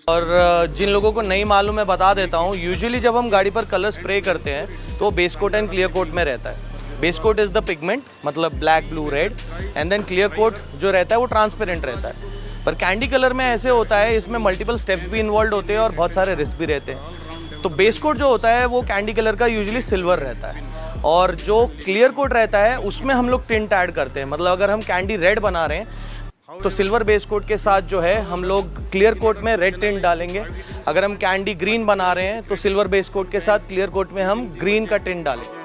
और जिन लोगों को नहीं मालूम मैं बता देता हूँ, यूजुअली जब हम गाड़ी पर कलर स्प्रे करते हैं तो base coat and clear coat में रहता है। Base coat is the pigment, मतलब black, blue, red, and then clear coat जो रहता है वो ट्रांसपेरेंट रहता है। पर कैंडी कलर में ऐसे होता है, इसमें मल्टीपल स्टेप्स भी इन्वॉल्व होते हैं और बहुत सारे रिस्क भी रहते हैं। तो बेस कोट जो होता है वो कैंडी कलर का यूजुअली सिल्वर रहता है, और जो क्लियर कोट रहता है उसमें हम लोग टिंट ऐड करते हैं। मतलब अगर हम कैंडी रेड बना रहे हैं तो सिल्वर बेस कोट के साथ जो है हम लोग क्लियर कोट में रेड टिंट डालेंगे। अगर हम कैंडी ग्रीन बना रहे हैं तो सिल्वर बेस कोट के साथ क्लियर कोट में हम ग्रीन का टिंट डालेंगे।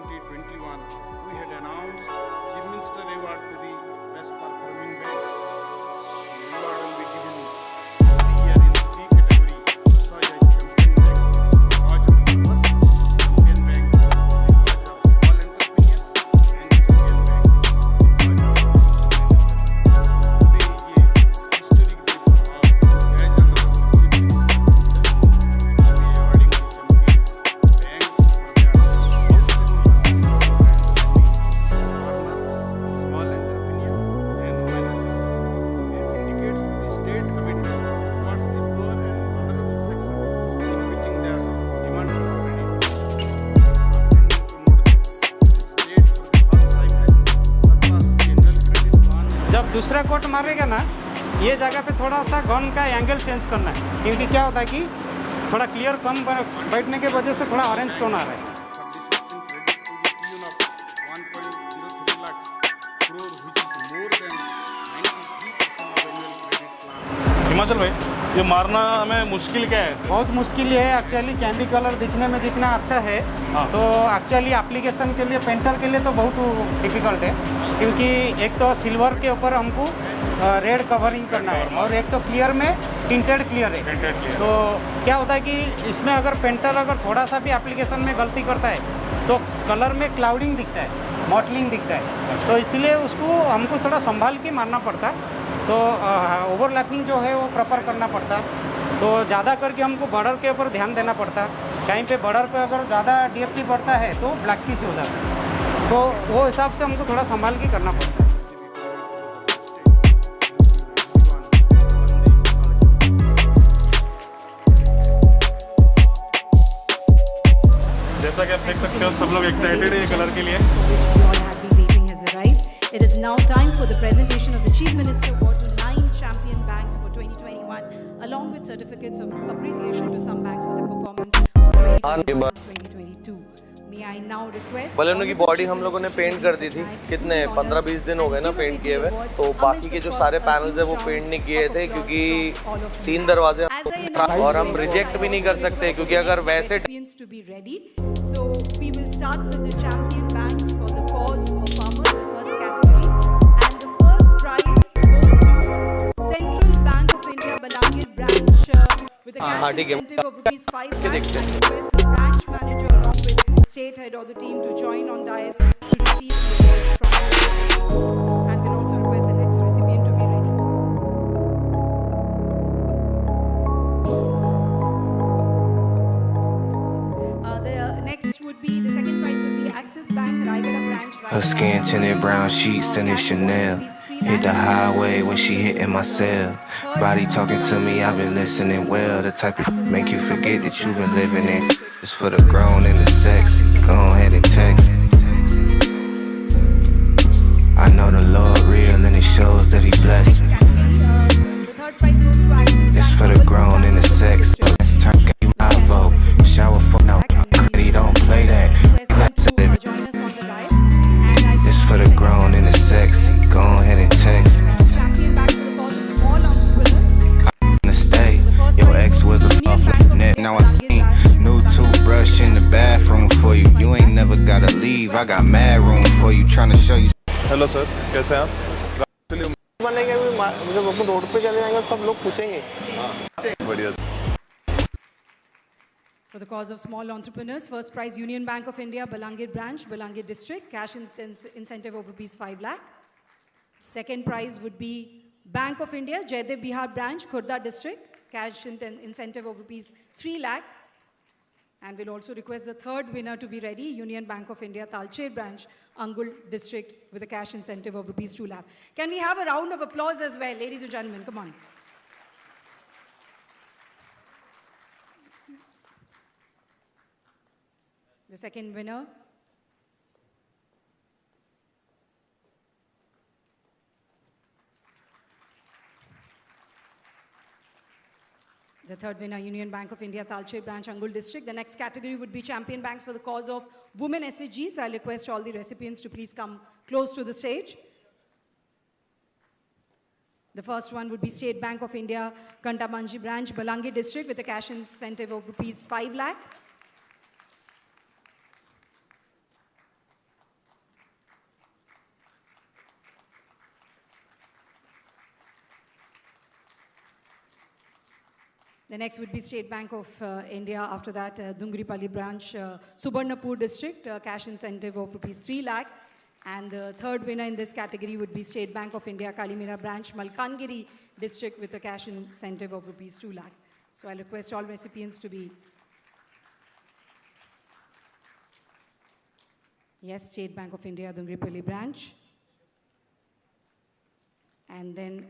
2021, we had announced Chief Minister Award to the best performing bank. The award will be given every year in 3 categories. Champion Bank, Raj Champion Bank, Champion Bank, Small Entrepreneurs, and Champion Bank, जब दूसरा coat मारेगा ना, ये जगह पे थोड़ा सा gun का एंगल चेंज करना है, क्योंकि क्या होता है कि थोड़ा क्लियर कम बैठने की वजह से थोड़ा ऑरेंज टोन आ रहा है। हिमाचल भाई, ये मारना हमें मुश्किल क्या है? बहुत मुश्किल है एक्चुअली। कैंडी कलर दिखने में जितना अच्छा है, तो एक्चुअली एप्लीकेशन के लिए, पेंटर के लिए तो बहुत डिफिकल्ट है, क्योंकि एक तो सिल्वर के ऊपर हमको रेड कवरिंग करना है, और एक तो क्लियर में टिंटेड क्लियर है। तो क्या होता है कि इसमें अगर पेंटर अगर थोड़ा सा भी एप्लीकेशन में गलती करता है तो कलर में क्लाउडिंग दिखता है, मॉटलिंग दिखता है, तो इसलिए उसको हमको थोड़ा संभाल के मारना पड़ता है। तो ओवरलैपिंग जो है वो प्रॉपर करना पड़ता है। तो ज़्यादा करके हमको बॉर्डर के ऊपर ध्यान देना पड़ता है। कहीं पे बॉर्डर पे अगर ज़्यादा डीएफटी बढ़ता है तो ब्लैक किस हो जाता है, तो वो हिसाब से हमको थोड़ा संभाल के करना पड़ता है। जैसा कि आप देख सकते हो, सब लोग एक्साइटेड है ये कलर के लिए। It is now time for the presentation of the Chief Minister Award to 9 champion banks for 2021, along with certificates of appreciation to some banks for their performance for 2022. May I now request... बलूनों की body हम लोगों ने paint कर दी थी, कितने 15-20 दिन हो गए ना पेंट किए हुए। तो बाकी के जो सारे पैनल्स है वो पेंट नहीं किए थे, क्योंकि 3 दरवाजे और हम रिजेक्ट भी नहीं कर सकते, क्योंकि अगर वैसे to be ready. So we will start with the champion banks for the cause of farmers, the first category, and the first prize goes to Central Bank of India Balangir branch with a cash incentive of rupees 5 lakh. I request the branch manager along with state head of the team to join on dais to receive the award from the and will also request the next recipient to be ready. The next would be, the second prize would be Axis Bank Raigada branch. Her skin tinted brown sheets and it's Chanel. Hit the highway when she hitting my cell. Body talking to me, I've been listening well. The type of make you forget that you've been living it. It's for the grown and the sexy. Go ahead and text. I know the Lord real and it shows that he blessed me. It's for the grown and the sexy. Let's turn game my vote. Shower for now. Don't play that. It's for the grown and the sexy. Go ahead and text. I'm gonna stay. Your ex was a fuck net. Now I seen new toothbrush in the bathroom for you. You ain't never gotta leave. I got mad room for you. Trying to show you. Hello sir, कैसे हैं आप? बनेंगे जब अपन road पे चले जाएंगे सब लोग पूछेंगे। बढ़िया। For the cause of small entrepreneurs, first prize Union Bank of India, Balangir branch, Balangir district, cash incentive of rupees 5 lakh. Second prize would be Bank of India, Jaidev Bihar branch, Khurda district, cash incentive of rupees 3 lakh. And we'll also request the third winner to be ready, Union Bank of India, Talcher branch, Angul district, with a cash incentive of rupees 2 lakh. Can we have a round of applause as well, ladies and gentlemen? Come on. The second winner. The third winner, Union Bank of India, Talcher Branch, Angul District. The next category would be Champion Banks for the cause of women SHGs. I'll request all the recipients to please come close to the stage. The first one would be State Bank of India, Kantamanji Branch, Balangi District, with a cash incentive of rupees 5 lakh. The next would be State Bank of India. After that, Dungripalli Branch, Subarnapur District, cash incentive of rupees 3 lakh. And the third winner in this category would be State Bank of India, Kalimira Branch, Malkangiri District, with a cash incentive of rupees 2 lakh. So I'll request all recipients to be. Yes, State Bank of India, Dungripalli Branch. And then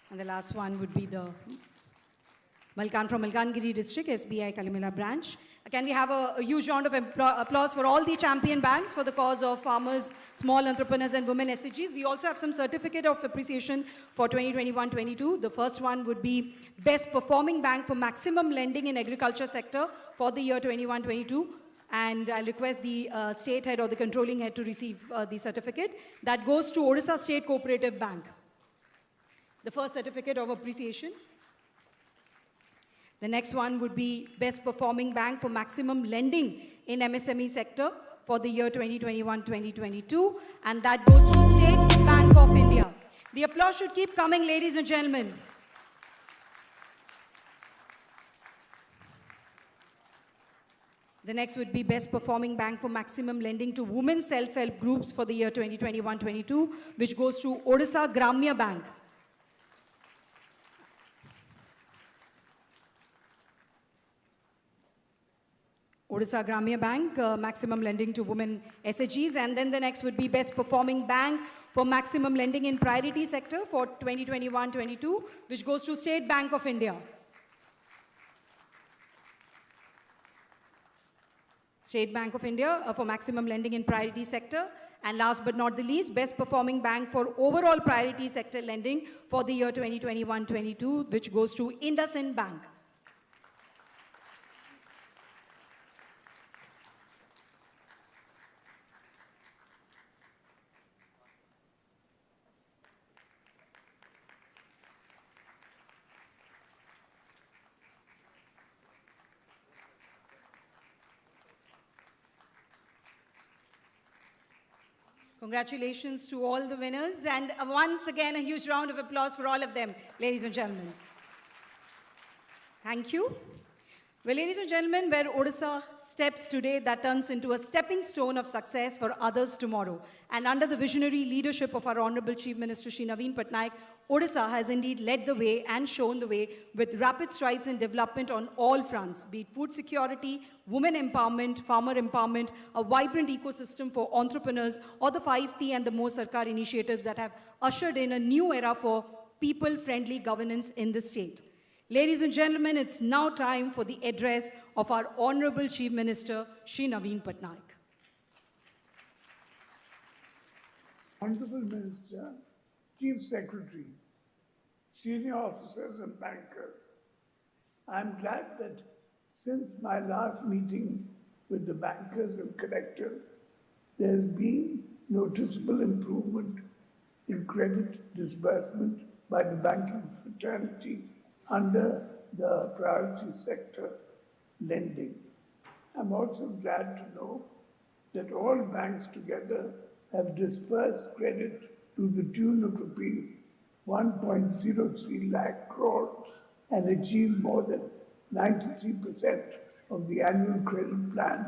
and the last one would be the from Malkangiri District, SBI Kalimila Branch. Can we have a huge round of applause for all the champion banks for the cause of farmers, small entrepreneurs and women SHGs. We also have some certificate of appreciation for 2021-22. The first one would be Best Performing Bank for Maximum Lending in Agriculture Sector for the year 21-22. And I'll request the state head or the controlling head to receive the certificate. That goes to Odisha State Cooperative Bank. The first certificate of appreciation. The next one would be Best Performing Bank for Maximum Lending in MSME Sector for the year 2021-2022. And that goes to State Bank of India. The applause should keep coming, ladies and gentlemen. The next would be Best Performing Bank for Maximum Lending to Women Self-Help Groups for the year 2021-22, which goes to Odisha Gramya Bank. Odisha Gramya Bank, maximum lending to women SHGs. And then the next would be Best Performing Bank for maximum lending in priority sector for 2021-22, which goes to State Bank of India. State Bank of India for maximum lending in priority sector. And last but not the least, Best Performing Bank for overall priority sector lending for the year 2021-22, which goes to IndusInd Bank. Congratulations to all the winners, and once again a huge round of applause for all of them, ladies and gentlemen. Thank you. Well, ladies and gentlemen, where Odisha steps today, that turns into a stepping stone of success for others tomorrow. And under the visionary leadership of our Honorable Chief Minister Shri Naveen Patnaik, Odisha has indeed led the way and shown the way with rapid strides in development on all fronts, be it food security, women empowerment, farmer empowerment, a vibrant ecosystem for entrepreneurs, or the 5T and the Mo Sarkar initiatives that have ushered in a new era for people-friendly governance in the state. Ladies and gentlemen, it's now time for the address of our Honorable Chief Minister, Shri Naveen Patnaik. Honorable Minister, Chief Secretary, senior officers and bankers, I'm glad that since my last meeting with the bankers and collectors, there has been noticeable improvement in credit disbursement by the banking fraternity under the priority sector lending. I'm also glad to know that all banks together have disbursed credit to the tune of rupees 1.03 lakh crores and achieved more than 93% of the annual credit plan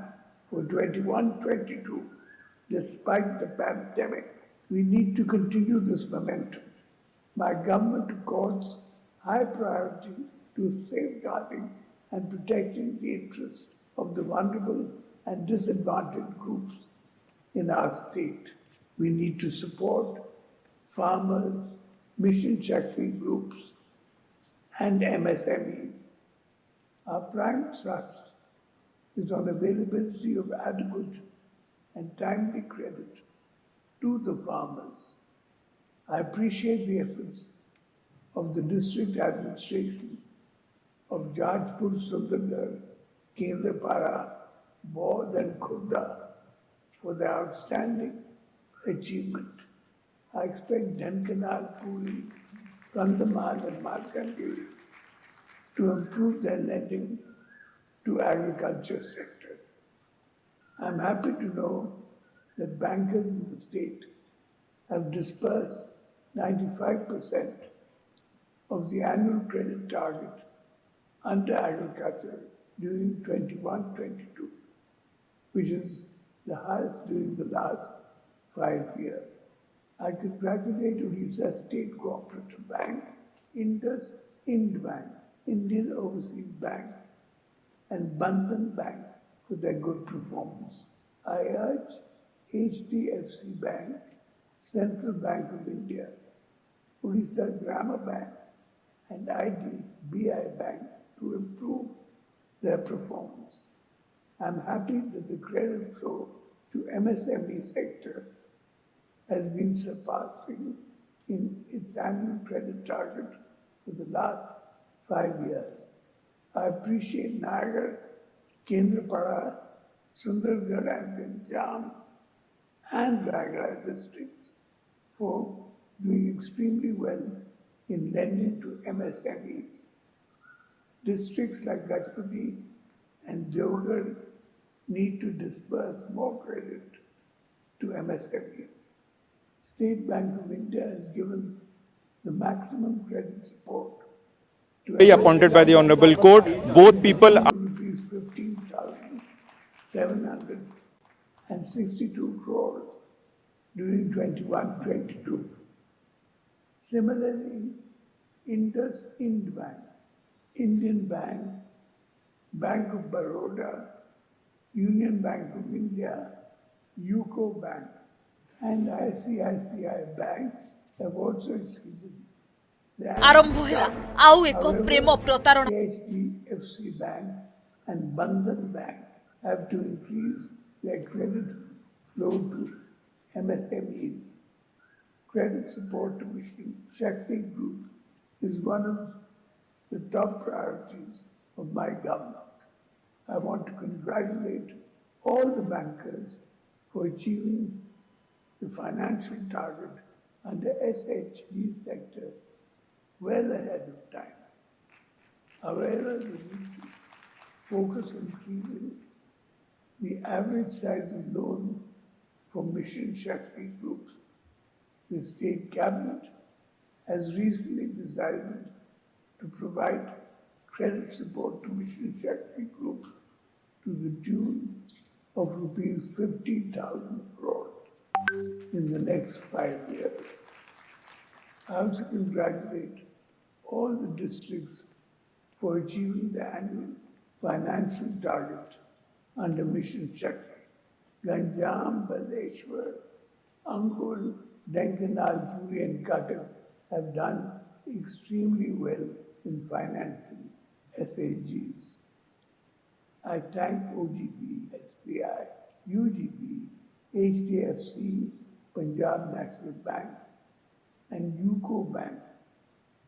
for 21-22. Despite the pandemic, we need to continue this momentum. My government accords high priority to safeguarding and protecting the interests of the vulnerable and disadvantaged groups. in our state. We need to support farmers, Mission Shakti groups, and MSMEs. Our prime thrust is on availability of adequate and timely credit to the farmers. I appreciate the efforts of the district administration of Jajpur, Sundargarh, Kendrapara, Baud and Khurda for their outstanding achievement. I expect Dhankanal, Puri, Kandhamal and Malkangiri to improve their lending to agriculture sector. I'm happy to know that bankers in the state have disbursed 95% of the annual credit target under agriculture during 21-22, which is the highest during the last 5 years. I congratulate Odisha State Cooperative Bank, IND Bank, Indian Overseas Bank, and Bandhan Bank for their good performance. I urge HDFC Bank, Central Bank of India, Odisha Grama Bank, and IDBI Bank to improve their performance. I'm happy that the credit flow to MSME sector has been surpassing in its annual credit target for the last 5 years. I appreciate Nagar, Kendrapara, Sundargarh and Ganjam and Rayagada districts for doing extremely well in lending to MSMEs. Districts like Gajpati and Deoghar need to disburse more credit to MSMEs. State Bank of India has given the maximum credit support to appointed by the Honorable Court. Both people are rupees 15,762 crore during 21-22. Similarly, IND Bank, Indian Bank, Bank of Baroda, Union Bank of India, UCO Bank, and ICICI Bank have also exceeded the HDFC Bank and Bandhan Bank have to increase their credit flow to MSMEs. Credit support to Mission Shakti Group is one of the top priorities of my government. I want to congratulate all the bankers for achieving the financial target under SHG sector well ahead of time. However, we need to focus on increasing the average size of loan for Mission Shakti groups. The State Cabinet has recently decided to provide credit support to Mission Shakti groups to the tune of rupees 50,000 crore in the next 5 years. I also congratulate all the districts for achieving the annual financial target under Mission Shakti. Ganjam, Baleshwar, Angul, Dhankanal, Puri and Cuttack have done extremely well in financing SAGs. I thank OGP, SBI, UGP, HDFC, Punjab National Bank, and UCO Bank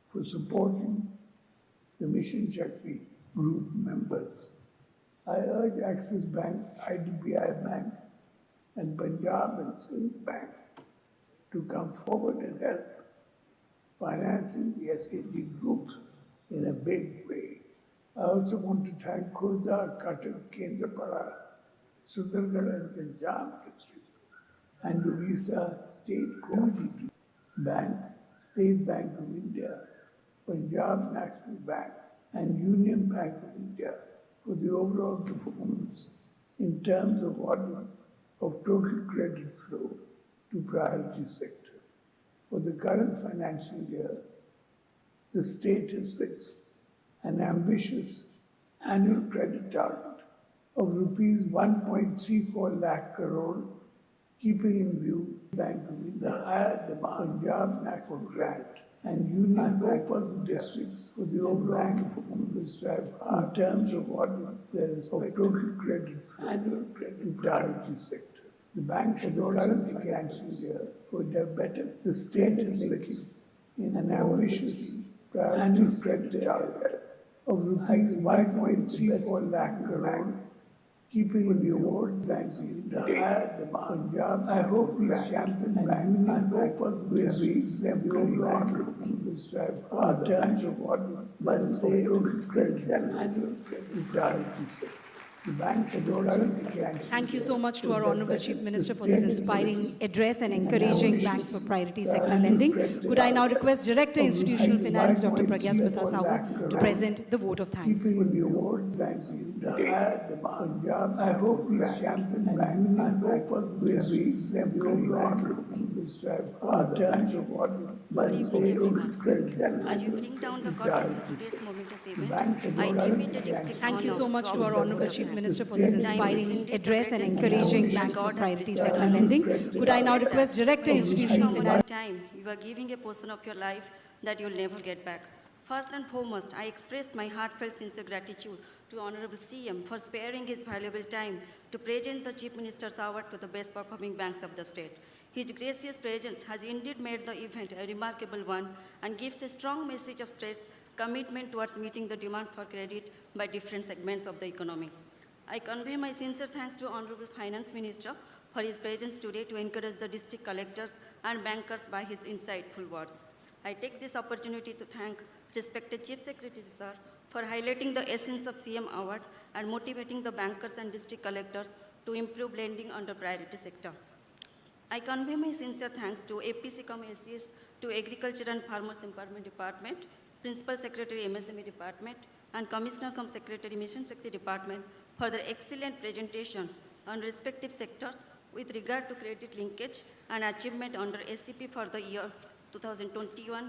for supporting the Mission Shakti group members. I urge Axis Bank, IDBI Bank, and Punjab and Sindh Bank to come forward and help financing the SAG groups in a big way. I also want to thank Khurda, Cuttack, Kendrapara, Sundargarh and Ganjam districts, and Odisha State Cooperative Bank, State Bank of India, Punjab National Bank, and Union Bank of India for the overall performance in terms of volume of total credit flow to priority sector. For the current financial year, the state has fixed an ambitious annual credit target of rupees 1.34 lakh crore keeping in view Bank of the higher the Punjab National Grant and Union Bank of the districts for the overall performance in terms of what there is of total credit, annual credit priority sector. The bank should current financial year for the better. The state is making in an ambitious annual credit target of rupees 1.34 lakh crore, keeping in the old banks the higher the Punjab. I hope these champion and Union Bank will be exemplary in terms of what there is of total credit and annual credit priority sector. The bank should Thank you so much to our Honorable Chief Minister for this inspiring address and encouraging banks for priority sector lending. Could I now request Director Institutional Finance, Dr. Pragyasmita Sahu, to present the vote of thanks. Keeping the award banks the higher the Punjab. I hope these champion and Union Bank will be exemplary in terms of what there is of total credit and As you bring down the curtains of today's momentous event, I intimate the district Thank you so much to our Honorable Chief Minister for this inspiring address and encouraging banks for priority sector lending. Could I now request Director Institutional Finance. time you are giving a portion of your life that you'll never get back. First and foremost, I express my heartfelt sincere gratitude to Honorable CM for sparing his valuable time to present the Chief Minister's Award to the best performing banks of the state. His gracious presence has indeed made the event a remarkable one and gives a strong message of state's commitment towards meeting the demand for credit by different segments of the economy. I convey my sincere thanks to Honorable Finance Minister for his presence today to encourage the district collectors and bankers by his insightful words. I take this opportunity to thank respected Chief Secretary, sir, for highlighting the essence of CM Award and motivating the bankers and district collectors to improve lending under priority sector. I convey my sincere thanks to APC-ACS, to Agriculture and Farmers Empowerment Department, Principal Secretary MSME Department, and Commissioner-cum-Secretary Mission Shakti Department for their excellent presentation on respective sectors with regard to credit linkage and achievement under SCP for the year 2021